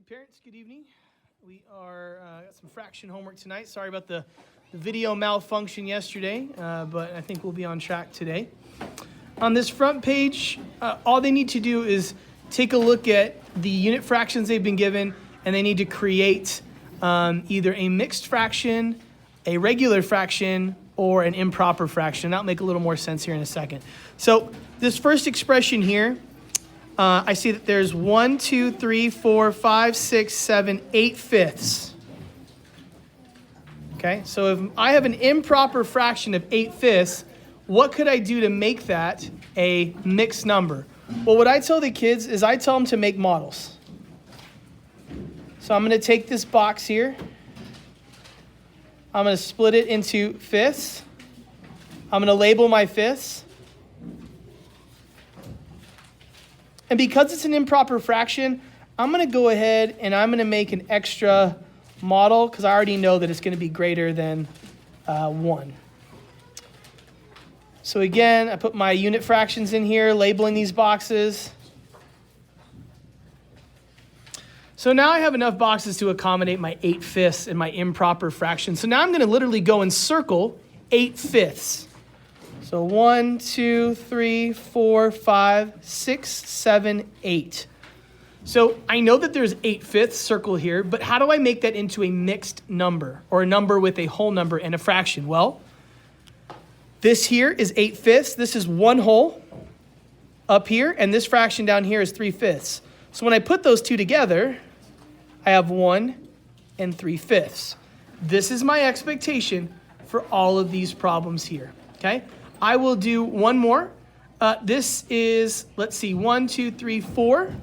Hey parents, good evening. We are got some fraction homework tonight. Sorry about the video malfunction yesterday, but I think we'll be on track today. On this front page, all they need to do is take a look at the unit fractions they've been given, and they need to create either a mixed fraction, a regular fraction, or an improper fraction. That'll make a little more sense here in a second. So this first expression here, I see that there's 1, 2, 3, 4, 5, 6, 7, 8 fifths. Okay, so if I have an improper fraction of 8 fifths, what could I do to make that a mixed number? Well, what I tell the kids is I tell them to make models. So I'm going to take this box here. I'm going to split it into fifths. I'm going to label my fifths. And because it's an improper fraction, I'm going to go ahead and I'm going to make an extra model because I already know that it's going to be greater than 1. So again, I put my unit fractions in here, labeling these boxes. So now I have enough boxes to accommodate my 8 fifths and my improper fraction. So now I'm going to literally go and circle 8 fifths. So 1, 2, 3, 4, 5, 6, 7, 8. So I know that there's 8 fifths circle here, but how do I make that into a mixed number or a number with a whole number and a fraction? Well, this here is 8 fifths. This is 1 whole up here, and this fraction down here is 3 fifths. So when I put those two together, I have 1 and 3 fifths. This is my expectation for all of these problems here, okay? I will do one more. This is, let's see, 1, 2, 3, 4.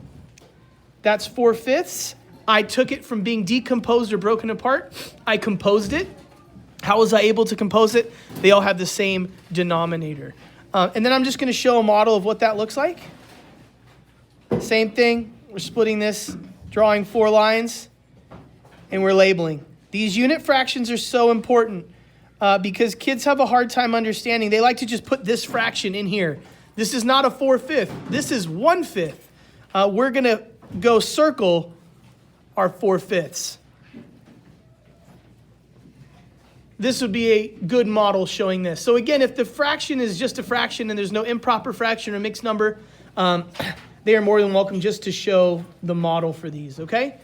That's 4 fifths. I took it from being decomposed or broken apart. I composed it. How was I able to compose it? They all have the same denominator. And then I'm just going to show a model of what that looks like. Same thing. We're splitting this, drawing 4 lines, and we're labeling. These unit fractions are so important. Because kids have a hard time understanding. They like to just put this fraction in here. This is not a 4/5. This is 1/5. We're going to go circle our 4 fifths. This would be a good model showing this. So again, if the fraction is just a fraction and there's no improper fraction or mixed number, they are more than welcome just to show the model for these, okay?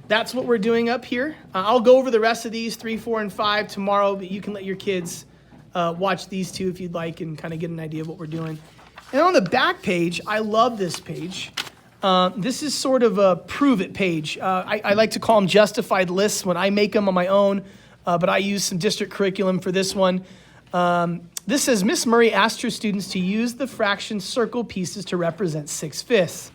That's what we're doing up here. I'll go over the rest of these, 3, 4, and 5 tomorrow, but you can let your kids watch these two if you'd like and kind of get an idea of what we're doing. And on the back page, I love this page. This is sort of a prove it page. I like to call them justified lists when I make them on my own, but I use some district curriculum for this one. This says, Miss Murray asked her students to use the fraction circle pieces to represent 6 fifths.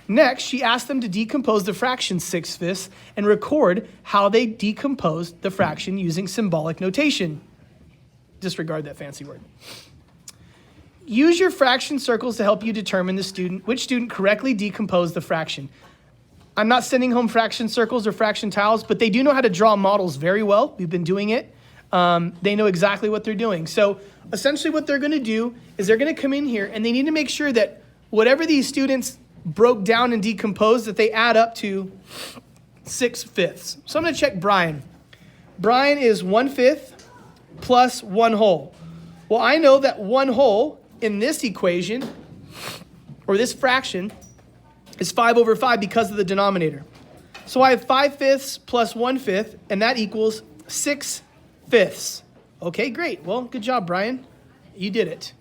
Next, she asked them to decompose the fraction 6 fifths and record how they decomposed the fraction using symbolic notation. Disregard that fancy word. Use your fraction circles to help you determine which student correctly decomposed the fraction. I'm not sending home fraction circles or fraction tiles, but they do know how to draw models very well. We've been doing it. They know exactly what they're doing. So essentially what they're going to do is they're going to come in here and they need to make sure that whatever these students broke down and decomposed, that they add up to 6 fifths. So I'm going to check Brian. Brian is 1 fifth plus 1 whole. Well, I know that 1 whole in this equation, or this fraction, is 5 over 5 because of the denominator. So I have 5 fifths plus 1 fifth, and that equals 6 fifths. Okay, great. Well, good job, Brian. You did it.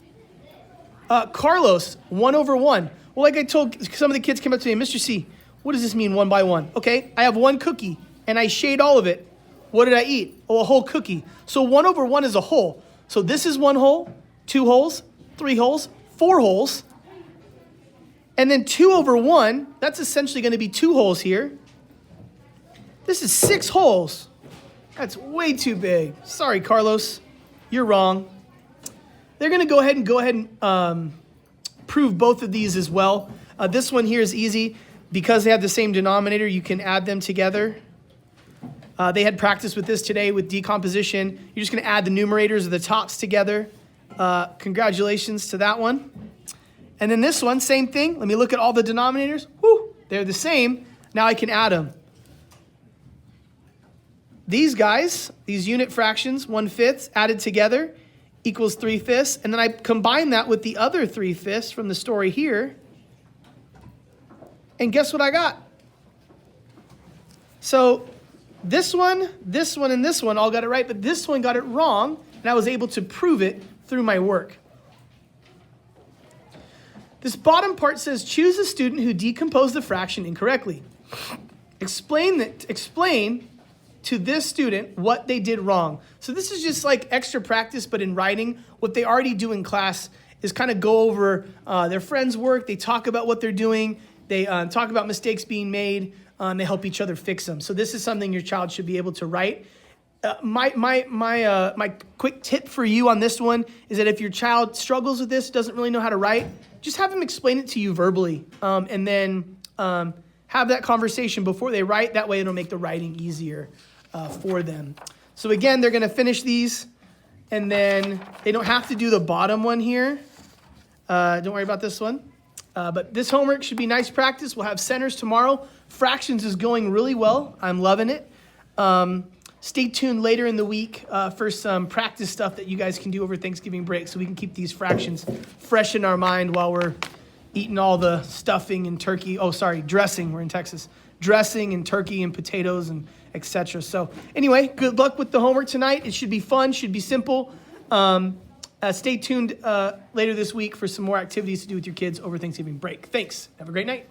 Carlos, 1 over 1. Well, like I told, some of the kids came up to me, Mr. C, what does this mean 1 by 1? Okay, I have 1 cookie, and I shade all of it. What did I eat? Oh, a whole cookie. So 1 over 1 is a whole. So this is 1 whole, 2 wholes, 3 wholes, 4 wholes. And then 2 over 1, that's essentially going to be 2 wholes here. This is 6 wholes. That's way too big. Sorry, Carlos. You're wrong. They're going to go ahead and prove both of these as well. This one here is easy. Because they have the same denominator, you can add them together. They had practice with this today with decomposition. You're just going to add the numerators or the tops together. Congratulations to that one. And then this one, same thing. Let me look at all the denominators. Whew, They're the same. Now I can add them. These guys, these unit fractions, 1/5 added together equals 3/5. And then I combine that with the other 3/5 from the story here. And guess what I got? So this one, and this one all got it right, but this one got it wrong, and I was able to prove it through my work. This bottom part says, choose a student who decomposed the fraction incorrectly. Explain to this student what they did wrong. So this is just like extra practice, but in writing. What they already do in class is kind of go over their friends' work. They talk about what they're doing. They talk about mistakes being made. They help each other fix them. So this is something your child should be able to write. My quick tip for you on this one is that if your child struggles with this, doesn't really know how to write, just have them explain it to you verbally, and then have that conversation before they write. That way it'll make the writing easier for them. So again, they're going to finish these, and then they don't have to do the bottom one here. Don't worry about this one. But this homework should be nice practice. We'll have centers tomorrow. Fractions is going really well. I'm loving it. Stay tuned later in the week for some practice stuff that you guys can do over Thanksgiving break so we can keep these fractions fresh in our mind while we're eating all the stuffing and turkey. Oh, sorry, dressing. We're in Texas. Dressing and turkey and potatoes and etc. So anyway, good luck with the homework tonight. It should be fun, should be simple. Stay tuned later this week for some more activities to do with your kids over Thanksgiving break. Thanks. Have a great night.